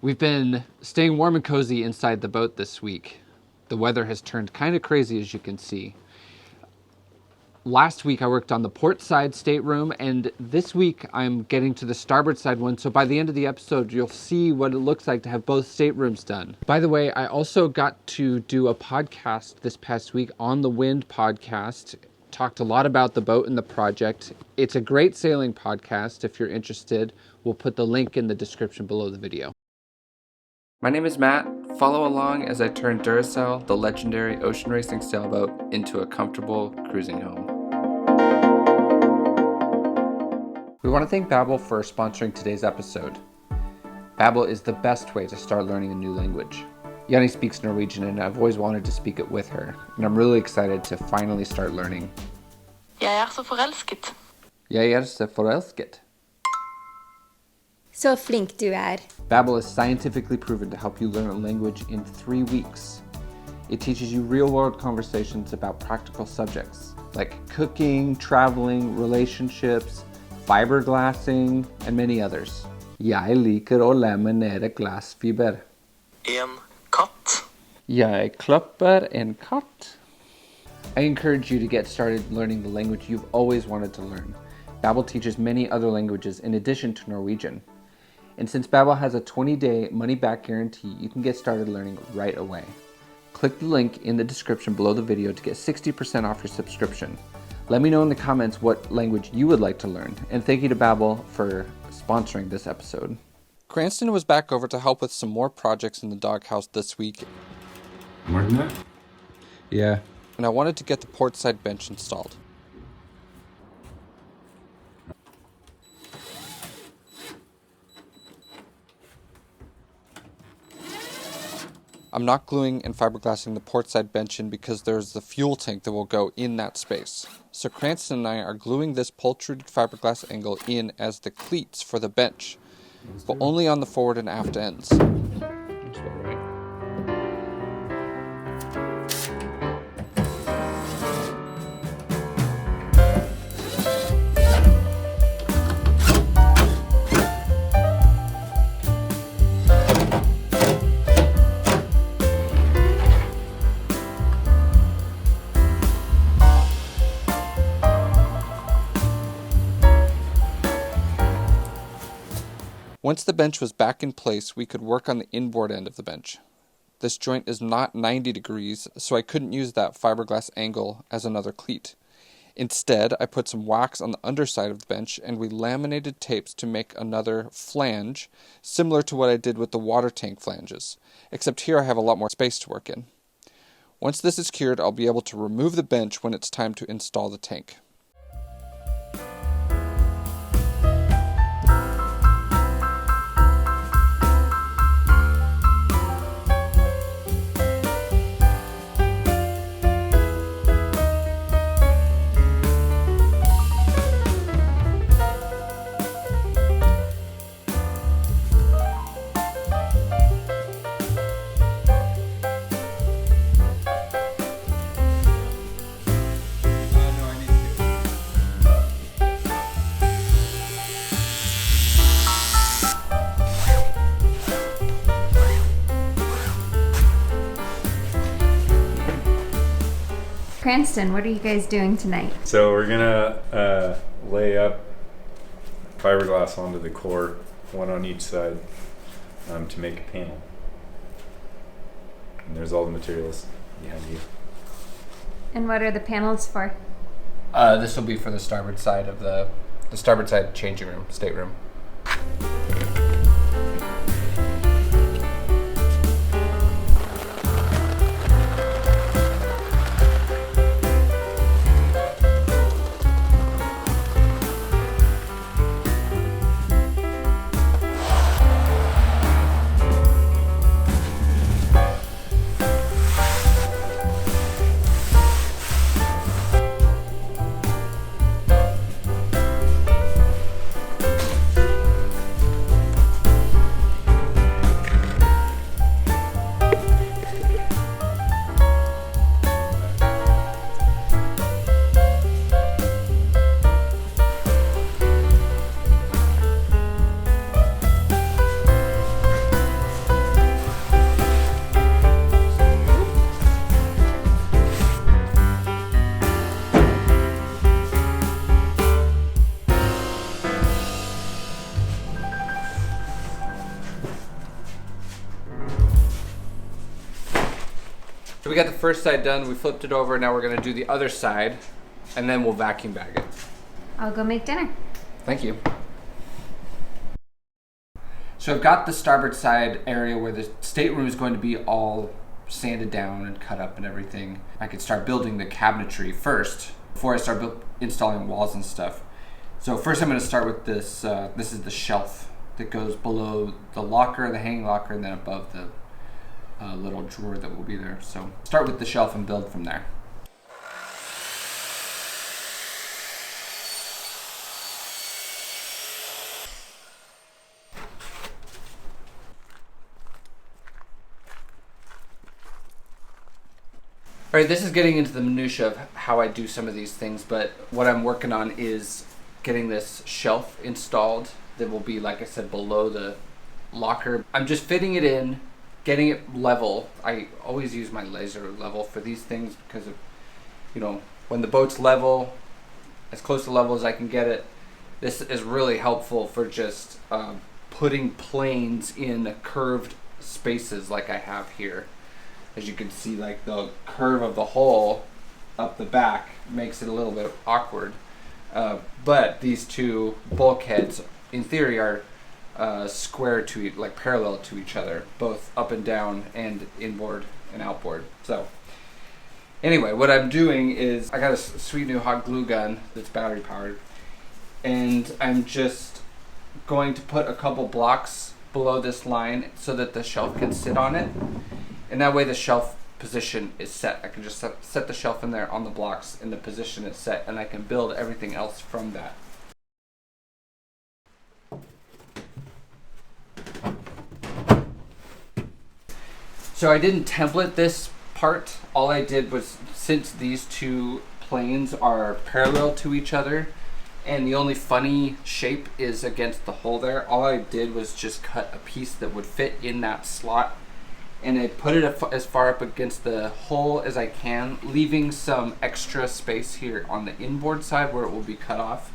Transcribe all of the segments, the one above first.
We've been staying warm and cozy inside the boat this week. The weather has turned kind of crazy, as you can see. Last week I worked on the port side stateroom, and this week I'm getting to the starboard side one, so by the end of the episode you'll see what it looks like to have both staterooms done. By the way, I also got to do a podcast this past week, On the Wind podcast. Talked a lot about the boat and the project. It's a great sailing podcast. If you're interested, we'll put the link in the description below the video. My name is Matt. Follow along as I turn Duracell, the legendary ocean racing sailboat, into a comfortable cruising home. We want to thank Babbel for sponsoring today's episode. Babbel is the best way to start learning a new language. Yanni speaks Norwegian and I've always wanted to speak it with her, and I'm really excited to finally start learning. Jeg så forelsket. Jeg så forelsket. Så flink du Babbel is scientifically proven to help you learn a language in 3 weeks. It teaches you real-world conversations about practical subjects, like cooking, traveling, relationships, fiberglassing, and many others. Jeg liker å laminere glassfiber. En katt. Jeg klapper en katt. I encourage you to get started learning the language you've always wanted to learn. Babbel teaches many other languages in addition to Norwegian. And since Babbel has a 20-day money-back guarantee, you can get started learning right away. Click the link in the description below the video to get 60% off your subscription. Let me know in the comments what language you would like to learn, and thank you to Babbel for sponsoring this episode. Cranston was back over to help with some more projects in the doghouse this week. More than that? Yeah. And I wanted to get the portside bench installed. I'm not gluing and fiberglassing the portside bench in because there's the fuel tank that will go in that space. So Cranston and I are gluing this pultruded fiberglass angle in as the cleats for the bench, but only on the forward and aft ends. That's about right. Once the bench was back in place, we could work on the inboard end of the bench. This joint is not 90 degrees, so I couldn't use that fiberglass angle as another cleat. Instead, I put some wax on the underside of the bench and we laminated tapes to make another flange, similar to what I did with the water tank flanges, except here I have a lot more space to work in. Once this is cured, I'll be able to remove the bench when it's time to install the tank. Cranston, what are you guys doing tonight? So we're gonna lay up fiberglass onto the core, one on each side, to make a panel. And there's all the materials behind you. And what are the panels for? This will be for the starboard side of the starboard side changing room, stateroom. So we got the first side done, we flipped it over, now we're gonna do the other side, and then we'll vacuum bag it. I'll go make dinner. Thank you. So I've got the starboard side area where the stateroom is going to be all sanded down and cut up and everything. I could start building the cabinetry first before I start installing walls and stuff. So first I'm going to start with this. This is the shelf that goes below the locker, the hanging locker, and then above the little drawer that will be there. So start with the shelf and build from there. All right, this is getting into the minutia of how I do some of these things, but what I'm working on is getting this shelf installed that will be, like I said, below the locker. I'm just fitting it in, getting it level. I always use my laser level for these things because of, you know, when the boat's level, as close to level as I can get it, this is really helpful for just putting planes in curved spaces like I have here. As you can see, like the curve of the hole up the back makes it a little bit awkward. But these two bulkheads, in theory, are square to like parallel to each other, both up and down and inboard and outboard. So anyway, what I'm doing is I got a sweet new hot glue gun that's battery powered, and I'm just going to put a couple blocks below this line so that the shelf can sit on it. And that way the shelf position is set. I can just set the shelf in there on the blocks and the position is set, and I can build everything else from that. So I didn't template this part. All I did was, since these two planes are parallel to each other and the only funny shape is against the hole there, all I did was just cut a piece that would fit in that slot, and I put it as far up against the hole as I can, leaving some extra space here on the inboard side where it will be cut off.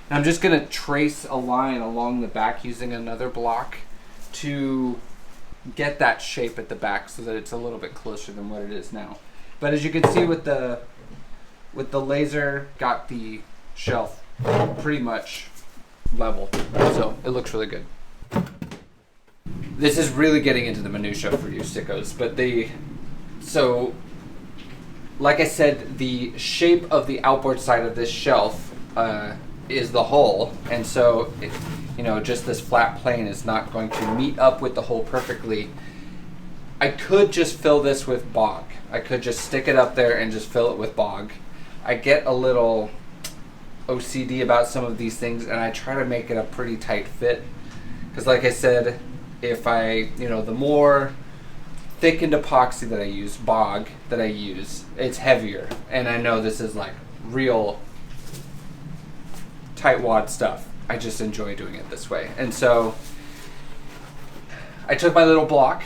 And I'm just gonna trace a line along the back using another block to get that shape at the back so that it's a little bit closer than what it is now. But as you can see with the laser, got the shelf pretty much level, so it looks really good. This is really getting into the minutia for you sickos, but so like I said, the shape of the outboard side of this shelf is the hole, and so you know, just this flat plane is not going to meet up with the hole perfectly. I could just fill this with bog. I could just stick it up there and just fill it with bog. I get a little OCD about some of these things, and I try to make it a pretty tight fit, because like I said, if I, you know, the more thickened epoxy that I use, bog that I use, it's heavier. And I know this is like real tightwad stuff. I just enjoy doing it this way. And so I took my little block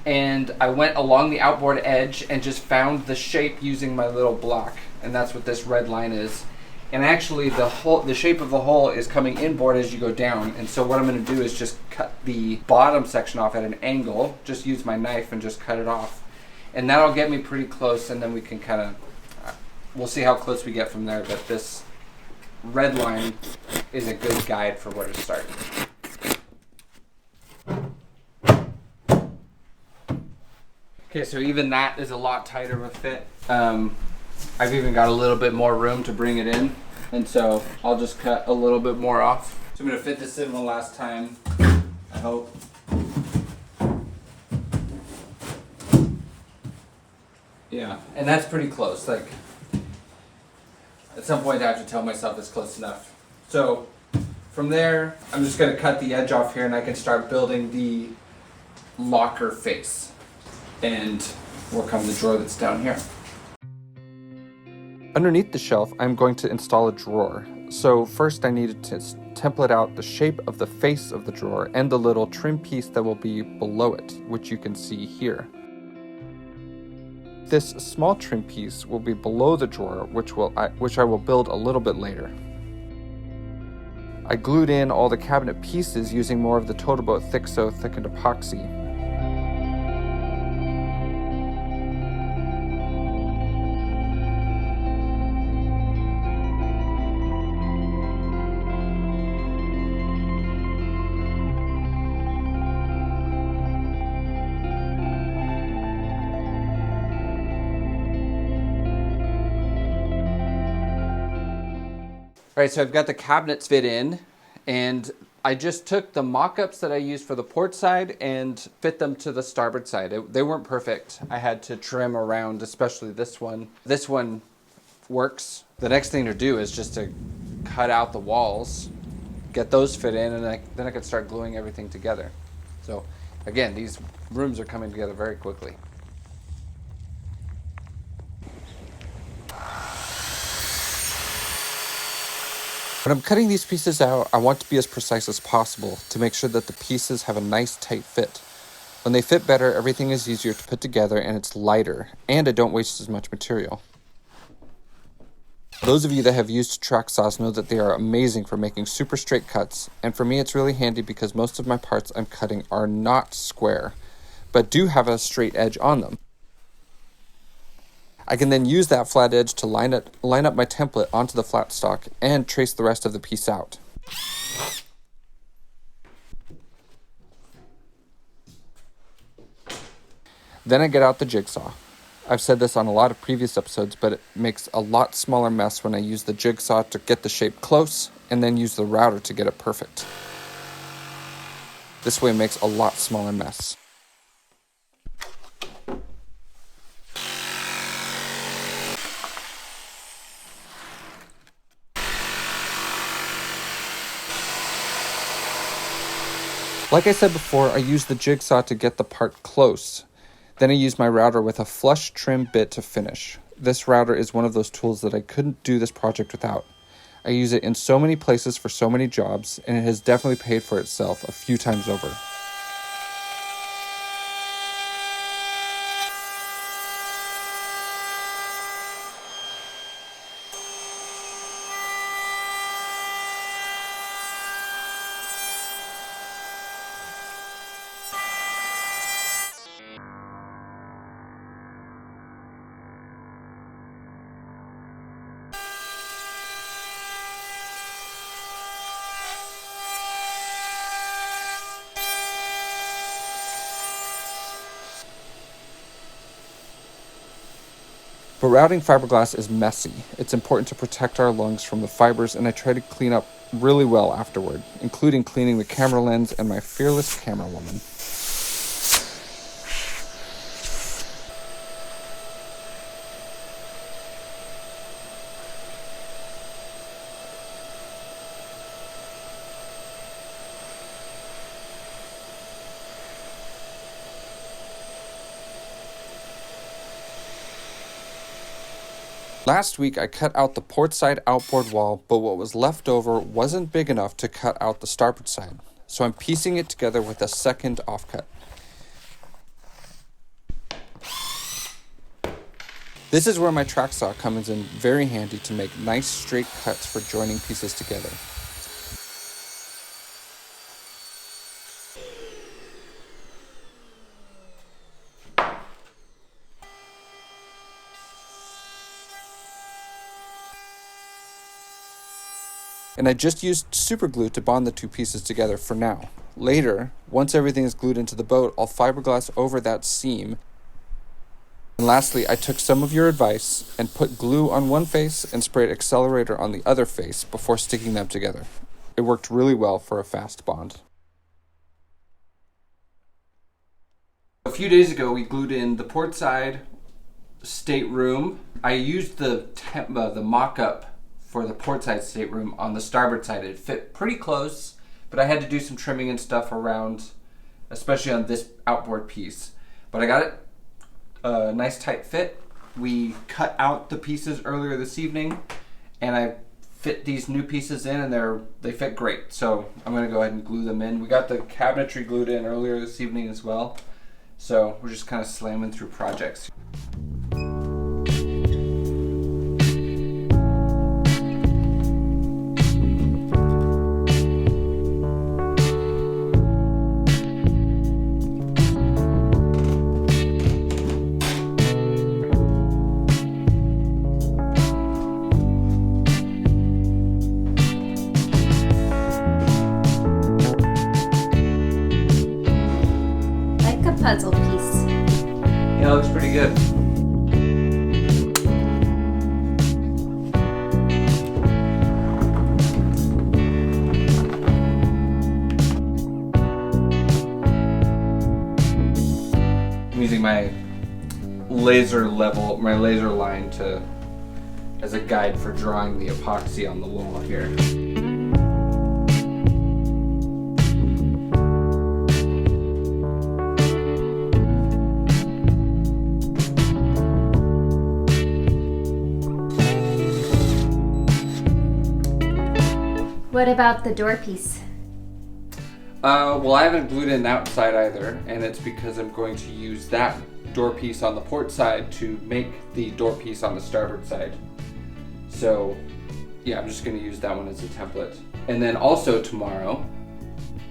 and I went along the outboard edge and just found the shape using my little block. And that's what this red line is. And actually the shape of the hole is coming inboard as you go down. And so what I'm going to do is just cut the bottom section off at an angle, just use my knife and just cut it off. And that'll get me pretty close, and then we can kind of, we'll see how close we get from there, but this red line is a good guide for where to start. Okay, so even that is a lot tighter of a fit. I've even got a little bit more room to bring it in, and so I'll just cut a little bit more off. So I'm going to fit this in one last time, I hope. Yeah, and that's pretty close. Like, at some point I have to tell myself it's close enough. So from there, I'm just going to cut the edge off here, and I can start building the locker face and work on the drawer that's down here. Underneath the shelf, I'm going to install a drawer. So first I needed to template out the shape of the face of the drawer and the little trim piece that will be below it, which you can see here. This small trim piece will be below the drawer, which I will build a little bit later. I glued in all the cabinet pieces using more of the Total Boat Thickened epoxy. Right, so I've got the cabinets fit in, and I just took the mock-ups that I used for the port side and fit them to the starboard side. They weren't perfect. I had to trim around, especially this one. This one works. The next thing to do is just to cut out the walls, get those fit in, and then I could start gluing everything together. So again, these rooms are coming together very quickly. When I'm cutting these pieces out, I want to be as precise as possible to make sure that the pieces have a nice tight fit. When they fit better, everything is easier to put together and it's lighter, and I don't waste as much material. Those of you that have used track saws know that they are amazing for making super straight cuts, and for me it's really handy because most of my parts I'm cutting are not square, but do have a straight edge on them. I can then use that flat edge to line up my template onto the flat stock and trace the rest of the piece out. Then I get out the jigsaw. I've said this on a lot of previous episodes, but it makes a lot smaller mess when I use the jigsaw to get the shape close and then use the router to get it perfect. This way it makes a lot smaller mess. Like I said before, I use the jigsaw to get the part close. Then I use my router with a flush trim bit to finish. This router is one of those tools that I couldn't do this project without. I use it in so many places for so many jobs, and it has definitely paid for itself a few times over. But routing fiberglass is messy. It's important to protect our lungs from the fibers, and I try to clean up really well afterward, including cleaning the camera lens and my fearless camera woman. Last week I cut out the port side outboard wall, but what was left over wasn't big enough to cut out the starboard side, so I'm piecing it together with a second offcut. This is where my track saw comes in very handy to make nice straight cuts for joining pieces together. And I just used super glue to bond the two pieces together for now. Later, once everything is glued into the boat, I'll fiberglass over that seam. And lastly, I took some of your advice and put glue on one face and sprayed accelerator on the other face before sticking them together. It worked really well for a fast bond. A few days ago, we glued in the port side stateroom. I used the mock-up for the port side stateroom on the starboard side. It fit pretty close, but I had to do some trimming and stuff around, especially on this outboard piece. But I got it a nice tight fit. We cut out the pieces earlier this evening, and I fit these new pieces in, and they fit great. So I'm gonna go ahead and glue them in. We got the cabinetry glued in earlier this evening as well. So we're just kind of slamming through projects. Puzzle piece. Yeah, it looks pretty good. I'm using my laser line as a guide for drawing the epoxy on the wall here. What about the door piece? Well, I haven't glued in that side either, and it's because I'm going to use that door piece on the port side to make the door piece on the starboard side. So, yeah, I'm just going to use that one as a template. And then also tomorrow,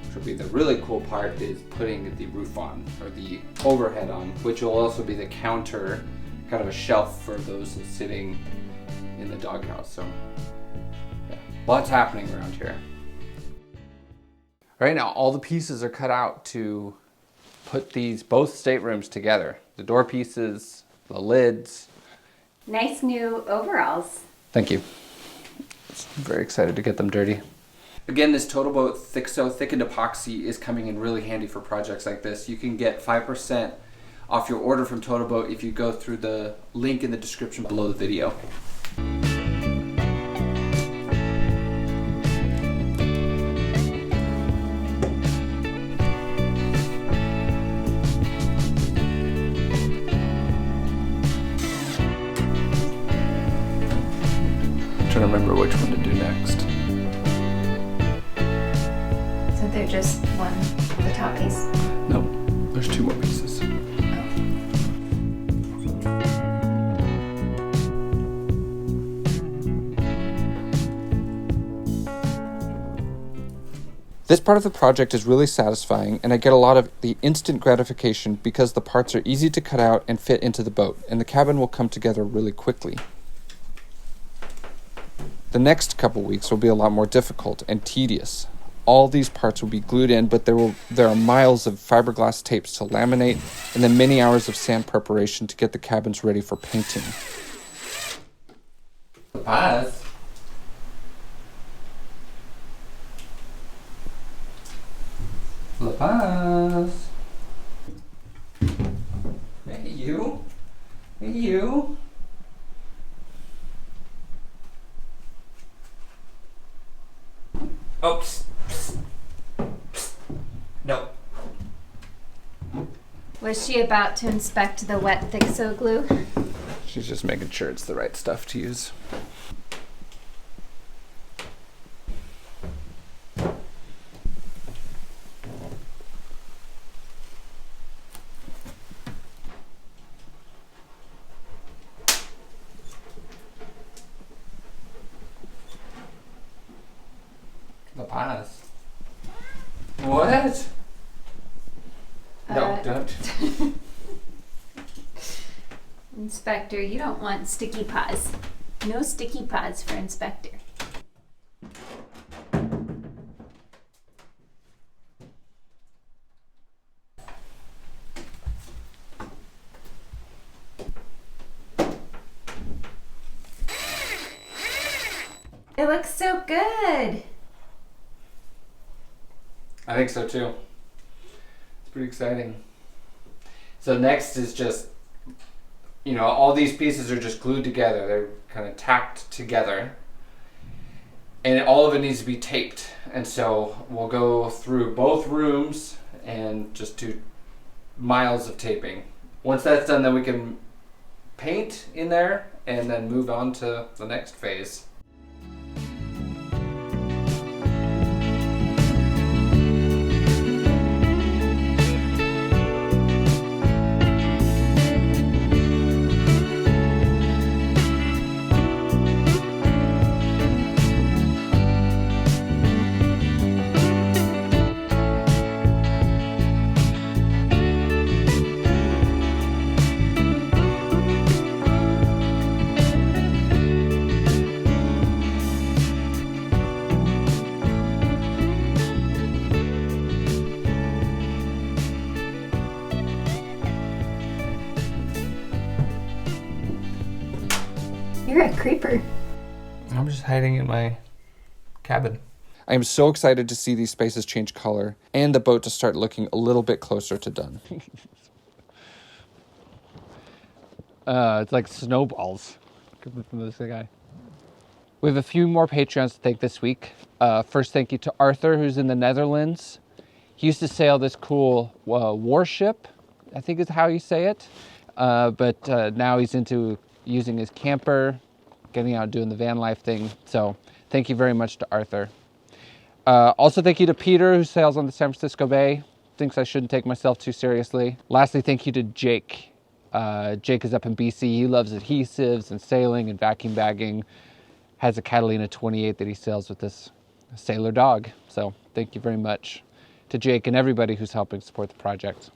which will be the really cool part, is putting the roof on, or the overhead on, which will also be the counter, kind of a shelf for those sitting in the doghouse. So, yeah, lots happening around here. Right now, all the pieces are cut out to put both staterooms together. The door pieces, the lids. Nice new overalls. Thank you. I'm very excited to get them dirty. Again, this Total Boat thickened epoxy is coming in really handy for projects like this. You can get 5% off your order from Total Boat if you go through the link in the description below the video. Trying to remember which one to do next. So they're just one, the top piece? No, there's 2 more pieces. This part of the project is really satisfying, and I get a lot of the instant gratification because the parts are easy to cut out and fit into the boat, and the cabin will come together really quickly. The next couple weeks will be a lot more difficult and tedious. All these parts will be glued in, but there are miles of fiberglass tapes to laminate, and then many hours of sand preparation to get the cabins ready for painting. La Paz. La Paz. Hey, you. Hey, you. Oh, psst, psst, psst. No. Was she about to inspect the wet Fixo glue? She's just making sure it's the right stuff to use. La Paz. What? No, don't. Inspector, you don't want sticky paws. No sticky paws for Inspector. It looks so good. I think so too. It's pretty exciting. So next is just, all these pieces are just glued together. They're kind of tacked together. And all of it needs to be taped. And so we'll go through both rooms and just do miles of taping. Once that's done, then we can paint in there and then move on to the next phase. You're a creeper. I'm just hiding in my cabin. I am so excited to see these spaces change color and the boat to start looking a little bit closer to done. It's like snowballs coming from this guy. We have a few more Patreons to thank this week. First, thank you to Arthur, who's in the Netherlands. He used to sail this cool warship, I think is how you say it. But now he's into using his camper, getting out doing the van life thing. So thank you very much to Arthur. Also, thank you to Peter, who sails on the San Francisco Bay. Thinks I shouldn't take myself too seriously. Lastly, thank you to Jake. Jake is up in BC. He loves adhesives and sailing and vacuum bagging. Has a Catalina 28 that he sails with this sailor dog. So thank you very much to Jake and everybody who's helping support the project.